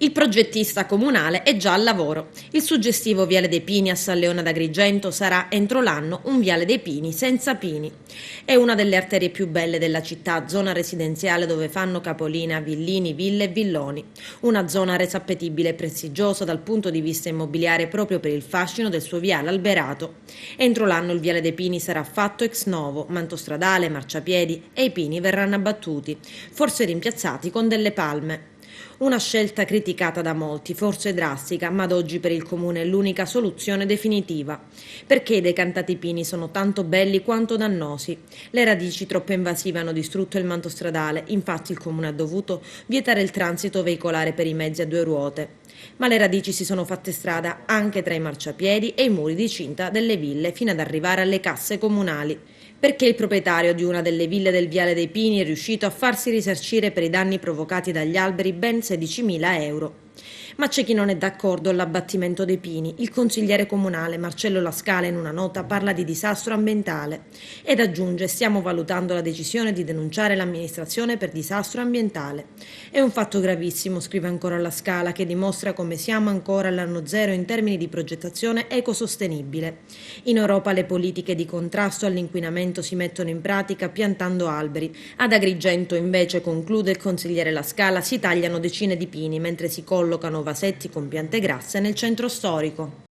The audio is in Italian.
Il progettista comunale è già al lavoro. Il suggestivo Viale dei Pini a San Leone ad Agrigento sarà entro l'anno un Viale dei Pini senza pini. È una delle arterie più belle della città, zona residenziale dove fanno capolina villini, ville e villoni. Una zona resa appetibile e prestigiosa dal punto di vista immobiliare proprio per il fascino del suo viale alberato. Entro l'anno il Viale dei Pini sarà fatto ex novo, manto stradale, marciapiedi e i pini verranno abbattuti, forse rimpiazzati con delle palme. Una scelta criticata da molti, forse drastica, ma ad oggi per il comune è l'unica soluzione definitiva. Perché i decantati pini sono tanto belli quanto dannosi. Le radici troppo invasive hanno distrutto il manto stradale, infatti il comune ha dovuto vietare il transito veicolare per i mezzi a due ruote. Ma le radici si sono fatte strada anche tra i marciapiedi e i muri di cinta delle ville fino ad arrivare alle casse comunali. Perché il proprietario di una delle ville del Viale dei Pini è riuscito a farsi risarcire per i danni provocati dagli alberi ben 16.000 euro. Ma c'è chi non è d'accordo all'abbattimento dei pini. Il consigliere comunale Marcello Lascala in una nota parla di disastro ambientale ed aggiunge: stiamo valutando la decisione di denunciare l'amministrazione per disastro ambientale. È un fatto gravissimo, scrive ancora Lascala, che dimostra come siamo ancora all'anno zero in termini di progettazione ecosostenibile. In Europa le politiche di contrasto all'inquinamento si mettono in pratica piantando alberi. Ad Agrigento invece, conclude il consigliere Lascala, si tagliano decine di pini mentre si collocano vasetti con piante grasse nel centro storico.